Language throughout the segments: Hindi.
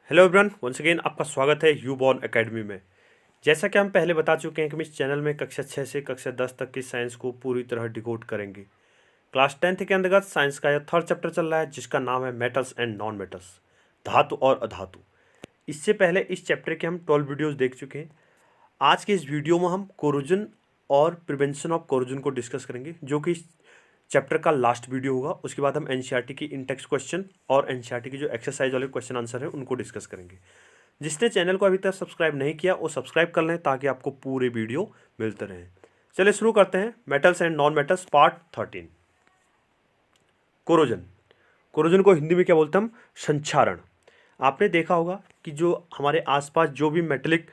हेलो एवरीवन, वंस अगेन आपका स्वागत है यू बॉर्न एकेडमी में। जैसा कि हम पहले बता चुके हैं कि हम इस चैनल में कक्षा 6 से कक्षा 10 तक की साइंस को पूरी तरह डिकोड करेंगे। क्लास 10th के अंतर्गत साइंस का यह थर्ड चैप्टर चल रहा है जिसका नाम है मेटल्स एंड नॉन मेटल्स, धातु और अधातु। इससे पहले इस चैप्टर के हम 12 वीडियोज़ देख चुके हैं। आज के इस वीडियो में हम कोरोजन और प्रिवेंशन ऑफ कोरोजन को डिस्कस करेंगे, जो कि इस चैप्टर का लास्ट वीडियो होगा। उसके बाद हम एनसीईआरटी की इन-टेक्स्ट क्वेश्चन और एनसीईआरटी की जो एक्सरसाइज वाले क्वेश्चन आंसर है उनको डिस्कस करेंगे। जिसने चैनल को अभी तक सब्सक्राइब नहीं किया वो सब्सक्राइब कर लें ताकि आपको पूरे वीडियो मिलते रहें। चलिए शुरू करते हैं। Metals and non metals part 13। Corrosion. Corrosion को हिंदी में क्या बोलते हैं हम? संक्षारण। आपने देखा होगा कि जो हमारे आसपास जो भी मेटेलिक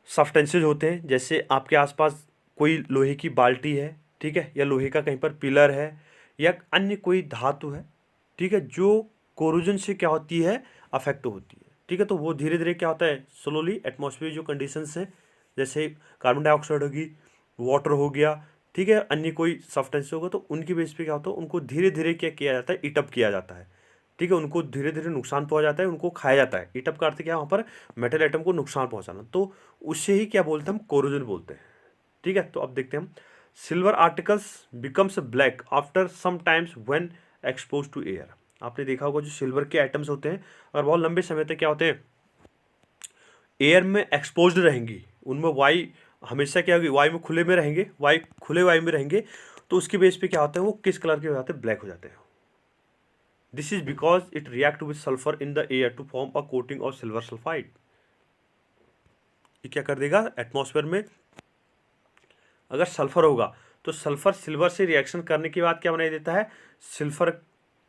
सब्सटेंसेज होते हैं, जैसे आपके आसपास कोई लोहे की बाल्टी है, ठीक है, या लोहे का कहीं पर पिलर है या अन्य कोई धातु है, ठीक है, जो कोरोजन से क्या होती है, अफेक्ट होती है, ठीक है। तो वो धीरे धीरे क्या होता है, स्लोली एटमॉस्फेयर जो कंडीशंस हैं, जैसे कार्बन डाइऑक्साइड होगी, वाटर हो गया, ठीक है, अन्य कोई सब्सटेंस होगा, तो उनकी बेस पे क्या होता है, उनको धीरे धीरे क्या किया जाता है, ईटअप किया जाता है, ठीक है। उनको धीरे धीरे नुकसान पहुंच जाता है, उनको खाया जाता है। ईटअप का अर्थ क्या है, वहाँ पर मेटल आइटम को नुकसान पहुंचाना, तो उससे ही क्या बोलते हैं, हम कोरोजन बोलते हैं, ठीक है। तो अब देखते हैं हम। Silver articles becomes black after some times when expose to air. आपने देखा होगा जो सिल्वर के आइटम्स होते हैं और बहुत लंबे समय तक क्या होते हैं, एयर में एक्सपोज्ड रहेंगी, उनमें वायु हमेशा क्या होगी, वायु में खुले में रहेंगे, वायु खुले वायु में रहेंगे, तो उसकी बेस पे क्या होता है, वो किस कलर के हो जाते हैं, ब्लैक हो जाते हैं। This is because it react with sulphur in the air to form a coating of silver sulphide. ये क्या कर देगा, एटमॉस्फेयर में अगर सल्फर होगा तो सल्फर सिल्वर से रिएक्शन करने के बाद क्या बना देता है, सिल्फर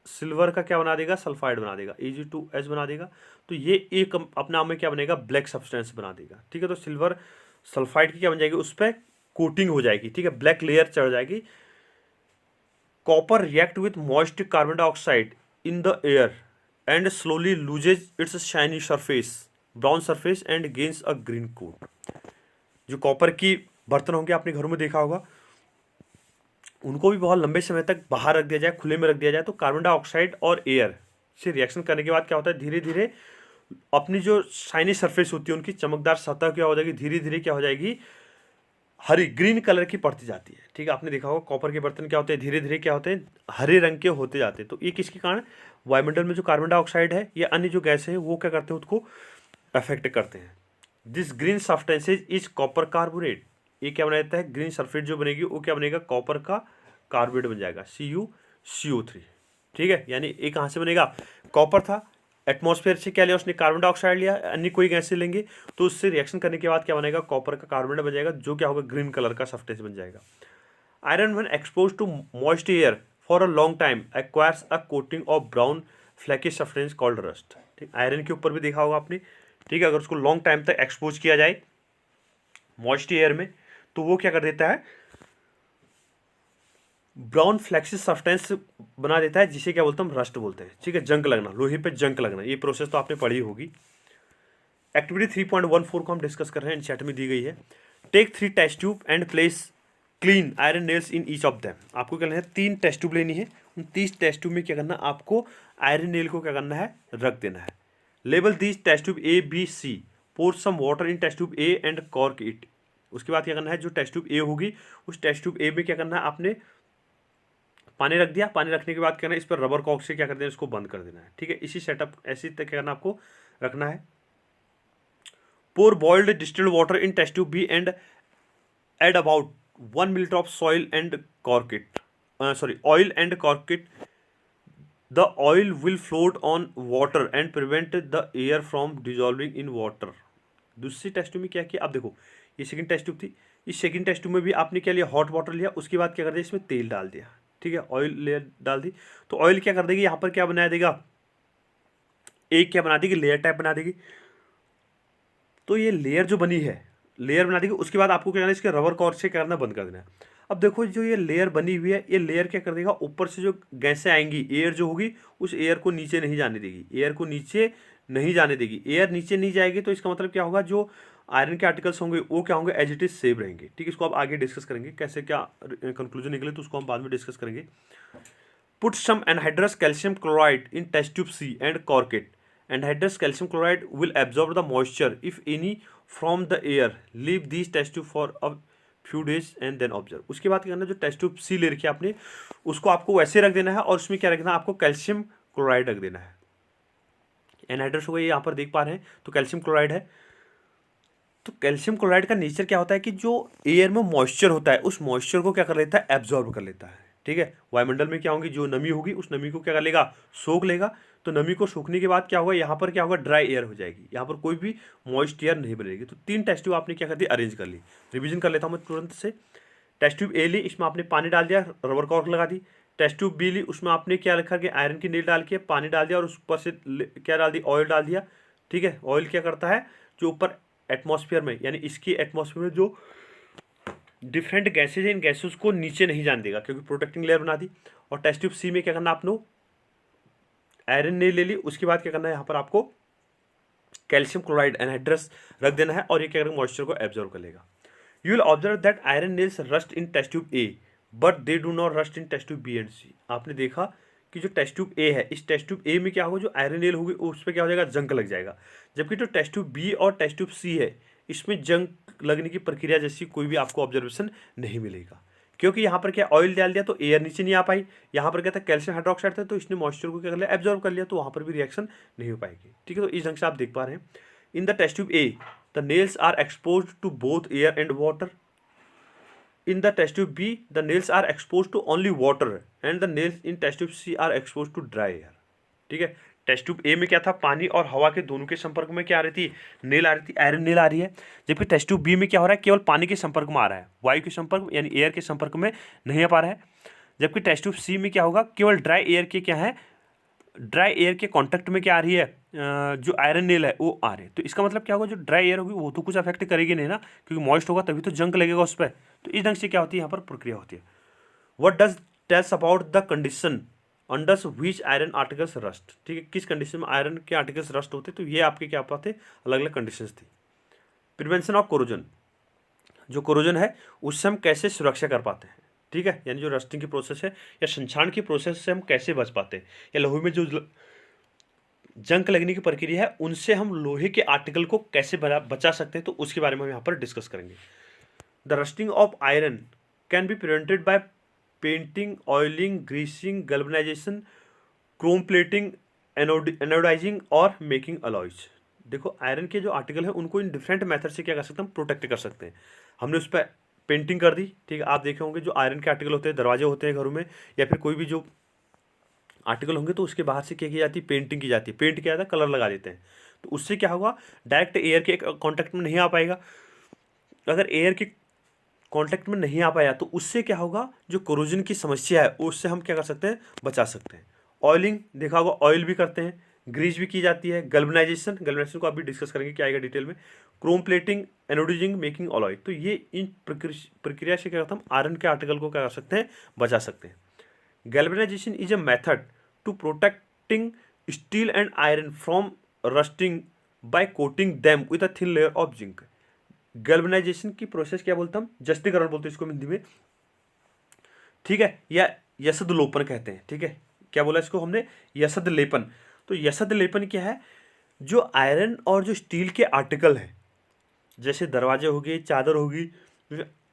सिल्वर का क्या बना देगा, सल्फाइड बना देगा, Ag2S बना देगा। तो ये एक अपने आप में क्या बनेगा, ब्लैक सब्सटेंस बना देगा, ठीक है। तो सिल्वर सल्फाइड की क्या बन जाएगी, उस पर कोटिंग हो जाएगी, ठीक है, ब्लैक लेयर चढ़ जाएगी। Copper react with moist carbon dioxide in the air and slowly loses its shiny surface brown surface and gains a green coat. जो कॉपर की बर्तन होंगे आपने घरों में देखा होगा, उनको भी बहुत लंबे समय तक बाहर रख दिया जाए, खुले में रख दिया जाए, तो कार्बन डाइऑक्साइड और एयर से रिएक्शन करने के बाद क्या होता है, धीरे धीरे अपनी जो शाइनी सरफेस होती है, उनकी चमकदार सतह क्या हो जाएगी, धीरे धीरे क्या हो जाएगी, हरी ग्रीन कलर की पड़ती जाती है, ठीक है। आपने देखा होगा कॉपर के बर्तन क्या होते हैं, धीरे धीरे क्या होते हैं, हरे रंग के होते जाते हैं। तो ये किसके कारण, वायुमंडल में जो कार्बन डाइऑक्साइड है या अन्य जो गैस है वो क्या करते हैं, उसको अफेक्ट करते हैं। This green substances is copper carbonate. ये क्या बना देता है, ग्रीन सल्फेट जो बनेगी वो क्या बनेगा, कॉपर का कार्बोनेट बन जाएगा, CuCO3, ठीक है। यानी ये कहाँ से बनेगा, कॉपर था, एटमॉस्फेयर से क्या लिया उसने, कार्बन डाइऑक्साइड लिया, अन्य कोई गैस से लेंगे, तो उससे रिएक्शन करने के बाद क्या बनेगा, कॉपर का कार्बोनेट बन जाएगा, जो क्या होगा, ग्रीन कलर का सब्सटेंस बन जाएगा। Iron when expose to moist air for a long time acquires a coating of brown flakish substance called rust. ठीक, आयरन के ऊपर भी देखा होगा आपने, ठीक है। अगर उसको लॉन्ग टाइम तक एक्सपोज किया जाए मॉइस्ट एयर में, तो वो क्या कर देता है, ब्राउन फ्लैक्सिस सब्सटेंस बना देता है, जिसे क्या बोलते हैं हम, रस्ट बोलते हैं, ठीक है। जंक लगना, लोहे पे जंक लगना, ये प्रोसेस तो आपने पढ़ी होगी। एक्टिविटी 3.14 को हम डिस्कस कर रहे हैं, चैट में दी गई है। Take 3 test tube and place clean iron nails in each of them. आपको क्या लेना है, 3 टेस्ट ट्यूब लेनी है, उन 30 टेस्ट ट्यूब में क्या करना है, आपको आयरन नेल को क्या करना है, रख देना है। Label these test tube A, B, C, pour some water in test tube A and cork it. उसके बाद क्या करना है, जो टेस्ट ट्यूब A होगी उस टेस्ट ट्यूब A में क्या करना है, आपने पानी रख दिया, पानी रखने के बाद क्या करना है, इस पर रबर कॉक से क्या कर देना है, इसको बंद कर देना है, ठीक है। इसी सेटअप ऐसी क्या करना आपको रखना है। Pour boiled distilled water in test tube B and add about 1 milliliter of soil and cork it. Oil and cork it. The oil will float on water and prevent the air from dissolving in water. दूसरी टेस्ट ट्यूब में क्या किया, आप देखो ये सेकंड टेस्ट ट्यूब थी, इस सेकंड टेस्ट ट्यूब में भी आपने क्या लिया, हॉट वाटर लिया, उसके बाद क्या कर दिया, इसमें तेल डाल दिया, ठीक है, ऑयल लेयर डाल दी। तो ऑयल क्या कर देगी, यहाँ पर क्या बना देगा, एक क्या बना देगी, लेयर टाइप बना देगी। तो ये लेयर जो बनी है, लेयर बना देगी, उसके बाद आपको क्या करना है, इसके रबर कॉर्क से करना बंद कर देना है। अब देखो जो ये लेयर बनी हुई है, ये लेयर क्या कर देगा, ऊपर से जो गैसें आएंगी, एयर जो होगी, उस एयर को नीचे नहीं जाने देगी, एयर को नीचे नहीं जाने देगी। एयर नीचे नहीं जाएगी तो इसका मतलब क्या होगा, जो आयरन के आर्टिकल्स होंगे वो क्या होंगे, एज इट इज सेव रहेंगे, ठीक है। इसको आप आगे डिस्कस करेंगे कैसे क्या कंक्लूजन निकले, तो उसको हम बाद में डिस्कस करेंगे। Put some anhydrous calcium chloride in test tube C and cork it anhydrous calcium chloride will absorb the moisture if any from the air, leave these test tube for a few days and then observe. उसके बाद क्या करना, जो टेस्ट ट्यूब सी ले रखी है आपने, उसको आपको वैसे रख देना है और उसमें क्या रखना है, आपको कैल्शियम क्लोराइड रख देना है। एनहाइड्रस हो गई, यहाँ पर देख पा रहे हैं, तो कैल्शियम क्लोराइड है। तो कैल्शियम क्लोराइड का नेचर क्या होता है कि जो एयर में मॉइस्चर होता है उस मॉइस्चर को क्या कर लेता है, एब्जॉर्ब कर लेता है। ठीक है, वायुमंडल में क्या होगी, जो नमी होगी उस नमी को क्या कर लेगा, सोख लेगा। तो नमी को सोखने के बाद क्या होगा, यहाँ पर क्या होगा, ड्राई एयर हो जाएगी, यहाँ पर कोई भी मॉइस्ट एयर नहीं बनेगी। तो 3 टेस्ट ट्यूब आपने क्या कर दी, अरेंज कर ली। रिविजन कर लेता हूँ मैं तुरंत से। टेस्ट ट्यूब ए ली, इसमें आपने पानी डाल दिया, रबर कॉर्क लगा दी। टेस्ट ट्यूब बी ली, उसमें आपने क्या रखा कि आयरन की नील डाल के पानी डाल दिया और उस ऊपर से क्या डाल दी, ऑयल डाल दिया। ठीक है, ऑयल क्या करता है, जो ऊपर एटमॉस्फेयर में, यानी इसकी एटमॉस्फेयर में जो डिफरेंट गैसेज है, इन गैसेज को नीचे नहीं जाने देगा, क्योंकि प्रोटेक्टिंग लेयर बना दी। और टेस्ट ट्यूब सी में क्या करना, आपने आयरन नील ले ली, उसके बाद क्या करना है, यहाँ पर आपको कैल्शियम क्लोराइड एनहाइड्रस रख देना है और ये क्या करेगा, मॉइस्चर को एब्जॉर्व कर लेगा। You will observe that iron nails rust in test tube A but they do not rust in test tube B and C. आपने देखा कि जो टेस्ट ट्यूब ए है, इस टेस्ट ट्यूब ए में क्या होगा, जो आयरन नील होगी उस पर क्या हो जाएगा, जंग लग जाएगा। जबकि जो टेस्ट ट्यूब बी और टेस्ट ट्यूब सी है, इसमें जंग लगने की प्रक्रिया जैसी कोई भी आपको ऑब्जर्वेशन नहीं मिलेगा, क्योंकि यहाँ पर क्या ऑयल डाल दिया तो एयर नीचे नहीं आ पाई। यहाँ पर क्या था, कैल्शियम हाइड्रोक्साइड था, तो इसने मॉइस्चर को क्या कर लिया, एब्जॉर्व कर लिया, तो वहाँ पर भी रिएक्शन नहीं हो पाएगी। ठीक है, तो इस ढंग से आप देख पा रहे हैं। In the test tube A the nails are expose to both air and water. In the test tube B, the nails are exposed to only water and the nails in test tube C are exposed to dry air. ठीक है, टेस्ट ट्यूब ए में क्या था, पानी और हवा के दोनों के संपर्क में क्या आ रही थी, नेल आ रही थी, आयरन नेल आ रही है। जबकि टेस्ट ट्यूब बी में क्या हो रहा है, केवल पानी के संपर्क में आ रहा है, वायु के संपर्क यानी एयर के संपर्क में नहीं आ पा रहा है। जबकि टेस्ट ट्यूब सी में क्या होगा, केवल ड्राई एयर के क्या है, ड्राई एयर के कांटेक्ट में क्या आ रही है, जो आयरन नेल है वो आ रहे हैं। तो इसका मतलब क्या होगा, जो ड्राई एयर होगी वो तो कुछ अफेक्ट करेगी नहीं ना, क्योंकि मॉइस्ट होगा तभी तो जंक लगेगा उस पर। तो इस ढंग से क्या होती है, यहाँ पर प्रक्रिया होती है। What does tells about the condition under which iron articles rust. ठीक है, किस कंडीशन में आयरन के आर्टिकल्स रस्ट होते, तो ये आपके क्या पाते, अलग अलग कंडीशन थी। प्रिवेंशन ऑफ कोरोजन, जो कोरोजन है उससे हम कैसे सुरक्षा कर पाते हैं। ठीक है, यानी जो रस्टिंग की प्रोसेस है या संक्षारण की प्रोसेस से हम कैसे बच पाते हैं, या लोहे में जो जंग लगने की प्रक्रिया है उनसे हम लोहे के आर्टिकल को कैसे बचा सकते हैं, तो उसके बारे में हम यहाँ पर डिस्कस करेंगे। The rusting of iron can be prevented by painting, oiling, greasing, galvanization, chrome plating, anodizing और मेकिंग अलॉयज। देखो, आयरन के जो आर्टिकल है उनको इन डिफरेंट मेथड से क्या कर सकते हैं, हम प्रोटेक्ट कर सकते हैं। हमने उस पर पेंटिंग कर दी। ठीक है, आप देखे होंगे जो आयरन के आर्टिकल होते हैं, दरवाजे होते हैं घरों में, या फिर कोई भी जो आर्टिकल होंगे तो उसके बाहर से क्या की जाती है, पेंटिंग की जाती है। पेंट किया जाता है, कलर लगा देते हैं, तो उससे क्या होगा, डायरेक्ट एयर के कांटेक्ट में नहीं आ पाएगा। अगर एयर के कांटेक्ट में नहीं आ पाया तो उससे क्या होगा, जो कोरोजन की समस्या है उससे हम क्या कर सकते हैं, बचा सकते हैं। ऑयलिंग देखा होगा, ऑयल भी करते हैं, ग्रीस भी की जाती है, गैल्वेनाइजेशन को आप भी डिस्कस करेंगे क्या आएगा डिटेल में, chrome plating, anodizing, making alloy. तो ये इन प्रक्रिया से क्या करते हैं, हम आयरन के आर्टिकल को क्या कर सकते हैं, बचा सकते हैं। Galvanization is a method to protecting steel and iron from rusting by coating them with a thin layer of zinc. Galvanisation की प्रोसेस क्या बोलते हैं हम, जस्तीकरण बोलते हैं इसको हिंदी में। ठीक है, या यसद लोपन कहते हैं। ठीक है, क्या बोला इसको हमने, यसद लेपन। तो यसद लेपन क्या है, जो आयरन और जो स्टील के आर्टिकल हैं, जैसे दरवाजे हो गए, चादर होगी,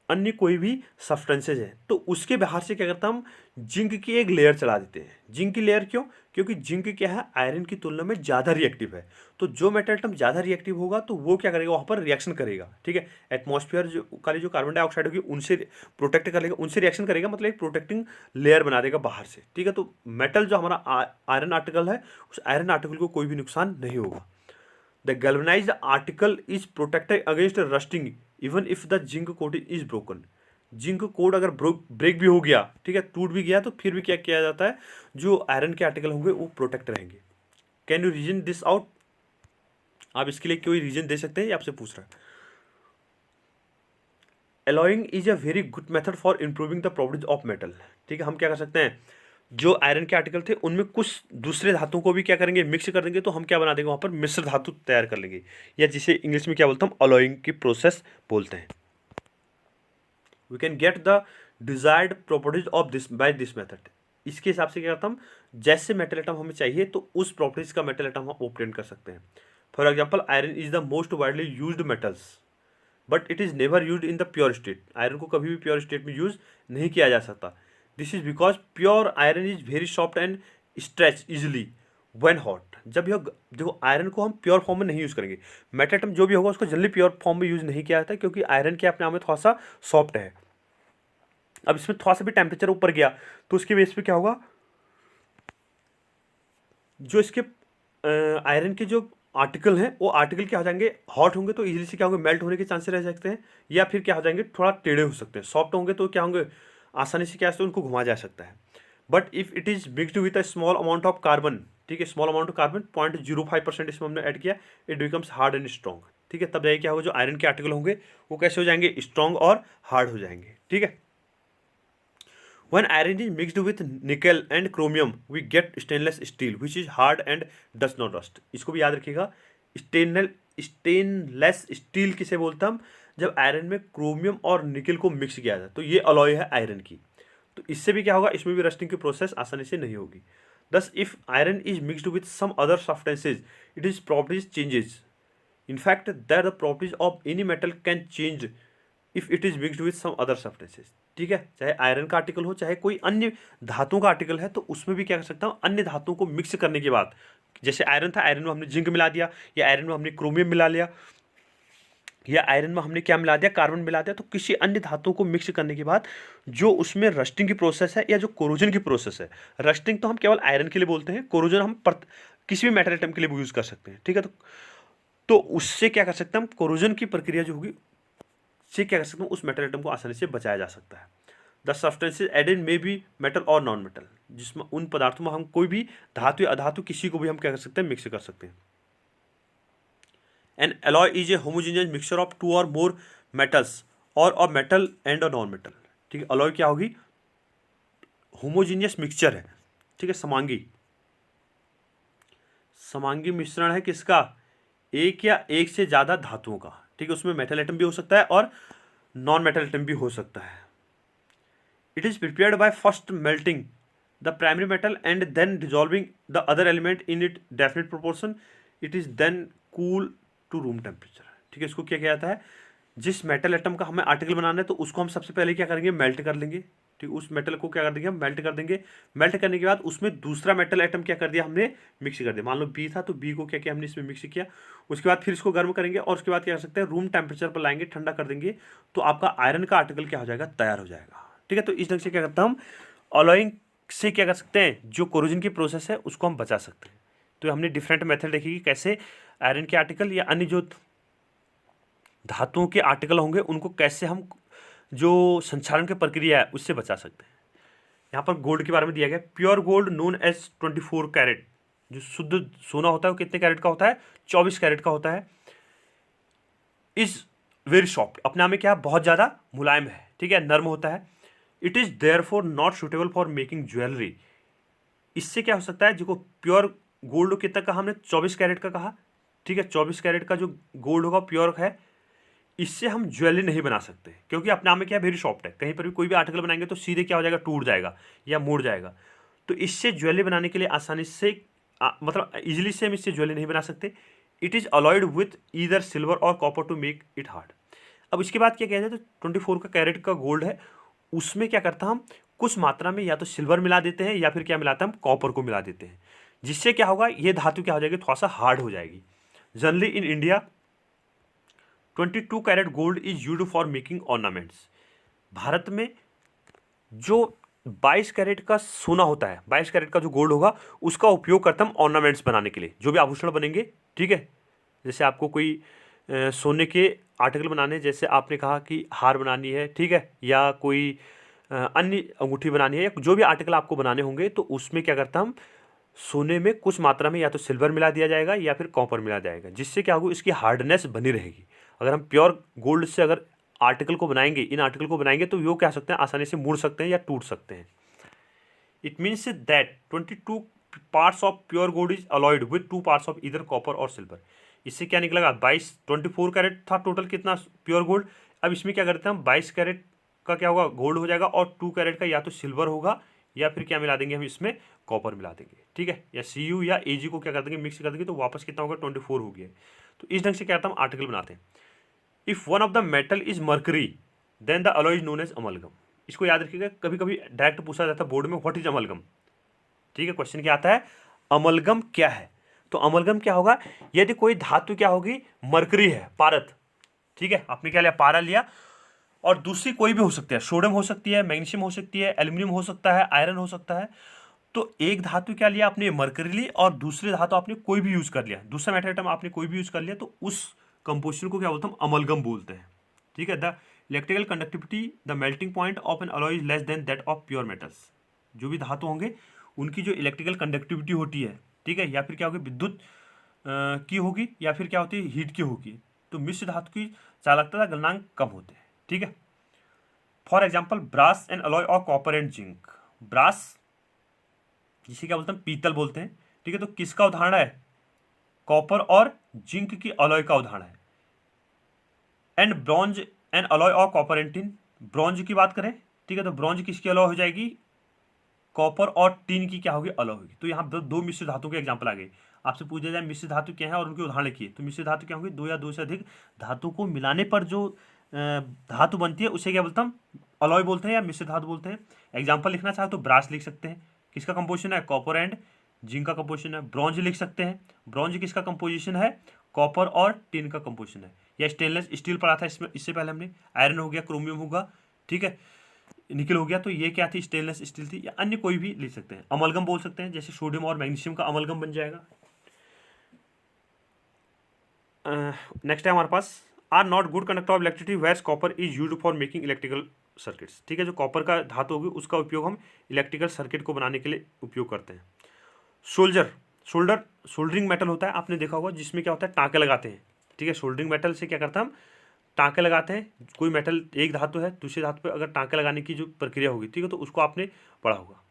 अन्य कोई भी सब्सटेंसेज है, तो उसके बाहर से क्या करता हम, जिंक की एक लेयर चला देते हैं। जिंक की लेयर क्यों, क्योंकि जिंक क्या है, आयरन की तुलना में ज़्यादा रिएक्टिव है। तो जो मेटल एटम ज़्यादा रिएक्टिव होगा तो वो क्या करेगा, वहाँ पर रिएक्शन करेगा। ठीक है, एटमॉस्फेयर जो काली जो कार्बन डाइऑक्साइड होगी उनसे प्रोटेक्ट करेगा, उनसे रिएक्शन करेगा, मतलब एक प्रोटेक्टिंग लेयर बना देगा बाहर से। ठीक है, तो मेटल जो हमारा आयरन आर्टिकल है, उस आयरन आर्टिकल को कोई भी नुकसान नहीं होगा। The galvanized article is protected against rusting even if the zinc coat is broken. Zinc code अगर ब्रेक भी हो गया, ठीक है, टूट भी गया, तो फिर भी क्या किया जाता है, जो आयरन के आर्टिकल होंगे वो प्रोटेक्ट रहेंगे। Can you reason this out, आप इसके लिए कोई रीजन दे सकते हैं, ये आपसे पूछ रहा है। Alloying is a very good method for improving the properties of metal. ठीक है, हम क्या कर सकते हैं, जो आयरन के आर्टिकल थे उनमें कुछ दूसरे धातुओं को भी क्या करेंगे, मिक्स कर देंगे, तो हम क्या बना देंगे, वहाँ पर मिश्र धातु तैयार कर लेंगे, या जिसे इंग्लिश में क्या बोलते हैं, हम अलॉइंग की प्रोसेस बोलते हैं। We can get the desired properties of this by this method. इसके हिसाब से क्या करता हम, जैसे मेटल एटम हमें चाहिए तो उस प्रॉपर्टीज का मेटल एटम हम ऑब्टेन कर सकते हैं। For example iron is the most widely used metals but it is never use in the pure state. Iron को कभी भी प्योर स्टेट में यूज नहीं किया जा सकता। This is because pure iron is very soft and stretch easily when hot. जब यह देखो आयरन को हम प्योर फॉर्म में नहीं यूज़ करेंगे, मेटल एटम जो भी होगा उसको जल्दी प्योर फॉर्म में यूज़ नहीं किया जाता क्योंकि आयरन के अपने आप में थोड़ा सा सॉफ्ट है। अब इसमें थोड़ा सा भी टेम्परेचर ऊपर गया तो उसकी बेस पे क्या होगा, जो इसके आयरन के जो आर्टिकल हैं वो आर्टिकल क्या हो जाएंगे, हॉट होंगे तो इजीली से क्या होंगे, मेल्ट होने के चांसेस रह सकते हैं, या फिर क्या हो जाएंगे, थोड़ा टेढ़े हो सकते हैं। सॉफ्ट होंगे तो क्या होंगे, आसानी से क्या है उनको घुमा जा सकता है। But if it is mixed with a small amount of carbon, ठीक है, स्मॉल अमाउंट ऑफ कार्बन 0.05% इसमें हमने ऐड किया, it becomes hard and strong. ठीक है, तब जाए क्या होगा, जो आयरन के आर्टिकल होंगे वो कैसे हो जाएंगे, स्ट्रॉन्ग और हार्ड हो जाएंगे। ठीक है, when iron is mixed with nickel and chromium we get stainless steel which is hard and does not rust। इसको भी याद रखिएगा, स्टेनलेस स्टील किसे बोलते हैं हम, जब आयरन में क्रोमियम और निकल को मिक्स किया जाए तो ये अलॉय है आयरन की, तो इससे भी क्या होगा, इसमें भी रस्टिंग की प्रोसेस आसानी से नहीं होगी। Thus if iron is mixed with some other substances it is properties changes. In fact, that the properties of any metal can change if it is mixed with some other substances। ठीक है, चाहे आयरन का आर्टिकल हो चाहे कोई अन्य धातुओं का आर्टिकल है, तो उसमें भी क्या कर सकता हूँ, अन्य धातुओं को मिक्स करने के बाद, जैसे आयरन था, आयरन में हमने जिंक मिला दिया, या आयरन में हमने क्रोमियम मिला लिया, या आयरन में हमने क्या मिला दिया, कार्बन मिला दिया, तो किसी अन्य धातुओं को मिक्स करने के बाद जो उसमें रस्टिंग की प्रोसेस है या जो कोरोजन की प्रोसेस है, रस्टिंग तो हम केवल आयरन के लिए बोलते हैं, कोरोजन हम किसी भी मेटल आइटम के लिए भी यूज कर सकते हैं। ठीक है, तो उससे क्या कर सकते हैं हम, कोरोजन की प्रक्रिया जो होगी से क्या कर सकते हैं, उस मेटल आइटम को आसानी से बचाया जा सकता है। The substances added may be metal और नॉन मेटल, जिसमें उन पदार्थों में हम कोई भी धातु या अधातु किसी को भी हम क्या कर सकते हैं, मिक्स कर सकते हैं। An alloy is a homogeneous mixture of two और मोर मेटल्स और a metal and a non metal. ठीक है, अलॉय क्या होगी, होमोजेनियस मिक्सचर है। ठीक है, समांगी, समांगी मिश्रण है किसका, एक या एक से ज़्यादा धातुओं का। ठीक है, उसमें मेटल एटम भी हो सकता है और नॉन मेटल एटम भी हो सकता है। It is prepared by first melting the primary metal and then dissolving the other element in it definite proportion. It is then cool to room temperature. ठीक है, इसको क्या किया जाता है, जिस मेटल एटम का हमें आर्टिकल बनाना है तो उसको हम सबसे पहले क्या करेंगे, मेल्ट कर लेंगे। ठीक, उस मेटल को क्या कर देंगे, हम मेल्ट कर देंगे। मेल्ट करने के बाद उसमें दूसरा मेटल एटम क्या कर दिया, हमने मिक्स कर दिया। मान लो बी था तो बी को क्या किया, हमने इसमें मिक्स किया। उसके बाद फिर इसको गर्म करेंगे और उसके बाद क्या कर सकते हैं, रूम टेम्परेचर पर लाएंगे, ठंडा कर देंगे, तो आपका आयरन का आर्टिकल क्या हो जाएगा, तैयार हो जाएगा। ठीक है, तो इस ढंग से क्या करता हम अलॉइंग से क्या कर सकते हैं, जो कोरोजन की प्रोसेस है उसको हम बचा सकते हैं। तो हमने डिफरेंट मेथड देखी कि कैसे आयरन के आर्टिकल या अन्य जो धातुओं के आर्टिकल होंगे उनको कैसे हम जो संक्षारण की प्रक्रिया है उससे बचा सकते हैं। यहाँ पर गोल्ड के बारे में दिया गया, pure gold known as 24 carat, जो शुद्ध सोना होता है वो कितने कैरेट का होता है, 24 कैरेट का होता है। इज वेरी सॉफ्ट, अपने आप में क्या, बहुत ज़्यादा मुलायम है। ठीक है, नर्म होता है। It is there for not suitable for making jewellery. इससे क्या हो सकता है, जो प्योर गोल्ड कितना कहा हमने, 24 कैरेट का कहा। ठीक है, 24 कैरेट का जो गोल्ड होगा प्योर है, इससे हम ज्वेलरी नहीं बना सकते क्योंकि अपने आप में क्या, वेरी सॉफ्ट है। कहीं पर भी कोई भी आर्टिकल बनाएंगे तो सीधे क्या हो जाएगा, टूट जाएगा या मुड़ जाएगा। तो इससे ज्वेलरी बनाने के लिए आसानी से मतलब इजीली से हम इससे ज्वेलरी नहीं बना सकते। It is alloyed with either silver or copper to make it hard. अब इसके बाद क्या किया जाए, तो 24 का कैरेट का गोल्ड है, उसमें क्या करता हम कुछ मात्रा में या तो सिल्वर मिला देते हैं या फिर क्या मिलाते हैं, हम कॉपर को मिला देते हैं, जिससे क्या होगा, ये धातु क्या हो जाएगी, थोड़ा सा हार्ड हो जाएगी। Generally in India 22 carat gold is used for making ornaments. Bharat में जो 22 कैरेट का सोना होता है, 22 कैरेट का जो गोल्ड होगा उसका उपयोग करते हम ऑर्नामेंट्स बनाने के लिए, जो भी आभूषण बनेंगे। ठीक है, जैसे आपको कोई सोने के आर्टिकल बनाने, जैसे आपने कहा कि हार बनानी है, ठीक है, या कोई अन्य अंगूठी बनानी है, या जो भी आर्टिकल आपको बनाने होंगे तो उसमें क्या करता हम सोने में कुछ मात्रा में या तो सिल्वर मिला दिया जाएगा या फिर कॉपर मिला जाएगा, जिससे क्या होगा, इसकी हार्डनेस बनी रहेगी। अगर हम प्योर गोल्ड से अगर आर्टिकल को बनाएंगे, इन आर्टिकल को बनाएंगे, तो वो क्या सकते हैं, आसानी से मुड़ सकते हैं या टूट सकते हैं। It means that 22 parts of pure gold is alloyed with 2 parts of either copper or silver. इससे क्या निकलेगा, 24 कैरेट था टोटल कितना प्योर गोल्ड। अब इसमें क्या करते हैं हम, 22 कैरेट का क्या होगा, गोल्ड हो जाएगा, और 2 कैरेट का या तो सिल्वर होगा या फिर क्या मिला देंगे हम इसमें, कॉपर मिला देंगे, ठीक है, या Cu या Ag को क्या कर देंगे, मिक्स कर देंगे, तो वापस कितना होगा 24 हो गया। तो इस ढंग से क्या करता हम आर्टिकल बनाते हैं। If one of the metal is mercury then the alloy is known as amalgam. इसको याद रखिएगा, कभी कभी डायरेक्ट पूछा जाता है बोर्ड में, व्हाट इज अमलगम, ठीक है, क्वेश्चन क्या आता है, अमलगम क्या है। तो अमलगम क्या होगा, यदि कोई धातु क्या होगी, मरकरी है, पारद, ठीक है, आपने क्या लिया, पारा लिया, और दूसरी कोई भी हो सकती है, सोडियम हो सकती है, मैग्नीशियम हो सकती है, एल्यूमिनियम हो सकता है, आयरन हो सकता है। तो एक धातु क्या लिया आपने, मरकरी ली, और दूसरे धातु आपने कोई भी यूज कर लिया, दूसरा मेटल आइटम आपने कोई भी यूज कर लिया, तो उस कंपोजिशन को क्या बोलते हैं, अमलगम बोलते हैं, ठीक है। The electrical conductivity, the melting point of N alloy is less than that of pure metals. जो भी धातु होंगे उनकी जो इलेक्ट्रिकल कंडक्टिविटी होती है, ठीक है, या फिर क्या होगी, विद्युत की होगी, या फिर क्या होती है, हीट की होगी। तो मिश्र धातु की चालकता गलनांक कम होते हैं, ठीक है। For example brass and alloy of copper and zinc. Brass जिसे क्या बोलते हैं, पीतल बोलते हैं, ठीक है, तो किसका उदाहरण है, कॉपर और जिंक की अलॉय का उदाहरण है। And bronze and alloy of copper and tin. Bronze की बात करें, ठीक है, तो ब्रॉन्ज किसकी अलॉय हो जाएगी, कॉपर और टिन की क्या होगी, अलॉय होगी। तो यहाँ दो मिश्र धातु के एग्जाम्पल आ गए। आपसे पूछा जाए मिश्र धातु क्या है और उनके उदाहरण लिखिए, तो मिश्र धातु क्या होगी, दो या दो से अधिक धातु को मिलाने पर जो धातु बनती है उसे क्या बोलते हैं, अलॉय बोलते हैं या मिश्र धातु बोलते हैं। एग्जाम्पल लिखना चाहे तो ब्रास लिख सकते हैं, किसका कंपोजिशन है, कॉपर एंड जिंक का कंपोजिशन है। ब्रॉन्ज लिख सकते हैं, ब्रॉन्ज किसका कंपोजिशन है, कॉपर और टिन का कंपोजिशन है। या स्टेनलेस स्टील पढ़ा था इसमें, इससे पहले हमने, आयरन हो गया, क्रोमियम होगा, ठीक है, निकल हो गया। तो ये क्या थी, स्टेनलेस स्टील थी, या अन्य कोई भी लिख सकते हैं। अमलगम बोल सकते हैं, जैसे सोडियम और मैग्नीशियम का अमलगम बन जाएगा। नेक्स्ट है हमारे पास, are not good conductor of electricity whereas copper is used for making electrical circuits. ठीक है, जो कॉपर का धातु होगी उसका उपयोग हम इलेक्ट्रिकल सर्किट को बनाने के लिए उपयोग करते हैं। सोल्डरिंग मेटल होता है, आपने देखा होगा, जिसमें क्या होता है, टाँके लगाते हैं, ठीक है। सोल्डरिंग मेटल से क्या करता है, हम टाँके लगाते हैं। कोई मेटल, एक धातु है, दूसरे धातु पे अगर टाँके लगाने की जो प्रक्रिया होगी, ठीक है, तो उसको आपने पढ़ा होगा,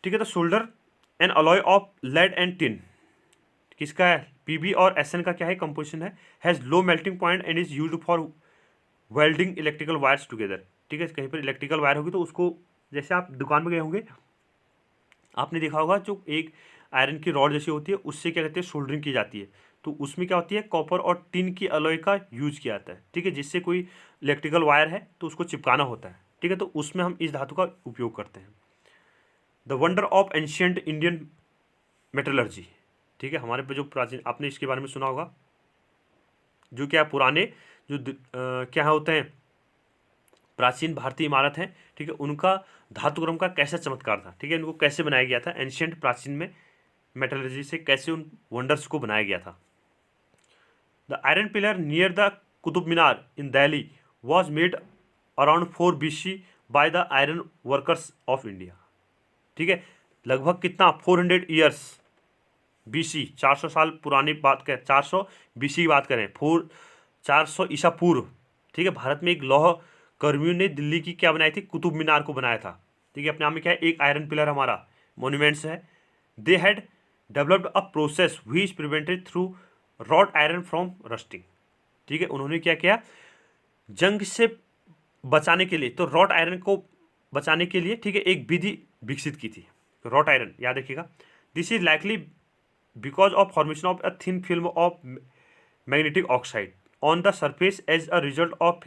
ठीक है। तो solder and alloy of lead and tin किसका है, पीबी और एसएन का क्या है, कंपोजिशन है, has low melting point and is used for welding electrical wires together. ठीक है, कहीं पर इलेक्ट्रिकल वायर होगी तो उसको, जैसे आप दुकान में गए होंगे, आपने देखा होगा, जो एक आयरन की रॉड जैसी होती है उससे क्या कहते हैं, सोल्डरिंग की जाती है। तो उसमें क्या होती है, कॉपर और टिन की अलॉय का यूज किया जाता है, ठीक है, जिससे कोई इलेक्ट्रिकल वायर है तो उसको चिपकाना होता है, ठीक है, तो उसमें हम इस धातु का उपयोग करते हैं। The wonder of ancient Indian metallurgy, ठीक है, हमारे पे जो प्राचीन, आपने इसके बारे में सुना होगा, जो क्या पुराने जो क्या होते हैं, प्राचीन भारतीय इमारत हैं, ठीक है, उनका धातुक्रम का कैसा चमत्कार था, ठीक है, इनको कैसे बनाया गया था, एंशियंट प्राचीन में मेटलर्जी से कैसे उन वंडर्स को बनाया गया था। The iron pillar near the Qutub Minar in Delhi was made around 4 BC by the iron workers of India. ठीक है, लगभग कितना, 400 ईयर्स BC, 400 साल पुरानी बात करें, 400 BC की बात करें, 400 ईसा पूर्व, ठीक है, भारत में एक लौह कर्मियों ने दिल्ली की क्या बनाई थी, कुतुब मीनार को बनाया था, ठीक है। अपने आप में क्या है, एक आयरन पिलर हमारा मोन्यूमेंट्स है। They had developed a process which prevented through wrought iron from rusting. ठीक है, उन्होंने क्या किया, जंग से बचाने के लिए, तो रॉट आयरन को बचाने के लिए, ठीक है, एक विधि विकसित की थी, रॉट आयरन, याद रखिएगा। This is likely because of formation of a thin film of magnetic oxide on the surface as a result of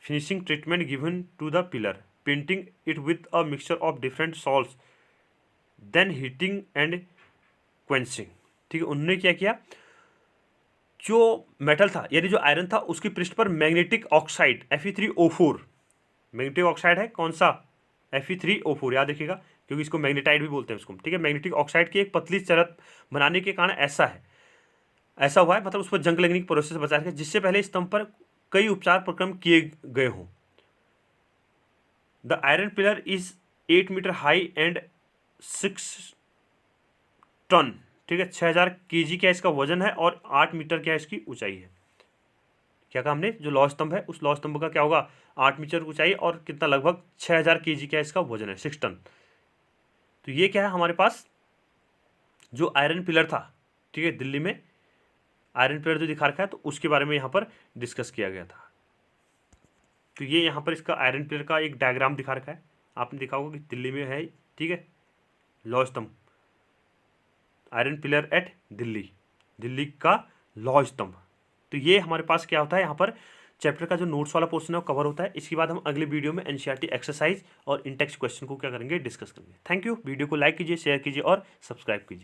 finishing treatment given to the pillar, painting it with a mixture of different salts, then heating and quenching। ठीक है, उन्होंने क्या किया, जो मेटल था, यानी जो आयरन था, उसकी पृष्ठ पर magnetic oxide Fe3O4, magnetic oxide है कौन सा, Fe3O4, याद रखिएगा, क्योंकि इसको मैग्नेटाइट भी बोलते हैं उसको, ठीक है। मैग्नेटिक ऑक्साइड की एक पतली चरत बनाने के कारण ऐसा हुआ है, मतलब उस पर जंग लगने की प्रोसेस बचा है, जिससे पहले स्तंभ पर कई उपचार प्रक्रम किए गए हों। The iron pillar is 8 metre high and 6 ton, ठीक है, 6000 kg क्या इसका वजन है, और 8 मीटर क्या इसकी ऊंचाई है। क्या कहा हमने, जो लौह स्तंभ है उस लौह स्तंभ का क्या होगा, 8 मीटर ऊंचाई, और कितना, लगभग 6000 kg क्या इसका वजन है, 6 टन। तो ये क्या है हमारे पास, जो आयरन पिलर था, ठीक है, दिल्ली में आयरन पिलर जो दिखा रखा है, तो उसके बारे में यहाँ पर डिस्कस किया गया था। तो ये यहाँ पर इसका आयरन पिलर का एक डायग्राम दिखा रखा है, आपने देखा होगा कि दिल्ली में है, ठीक है, लौह स्तंभ, iron pillar at Delhi, Delhi का लौह स्तंभ। तो ये हमारे पास क्या होता है, यहाँ पर चैप्टर का जो नोट्स वाला पोर्शन है वो कवर होता है। इसके बाद हम अगले वीडियो में एनसीईआरटी एक्सरसाइज और इन टेक्स्ट क्वेश्चन को क्या करेंगे, डिस्कस करेंगे। Thank you. वीडियो को लाइक कीजिए, शेयर कीजिए और सब्सक्राइब कीजिए।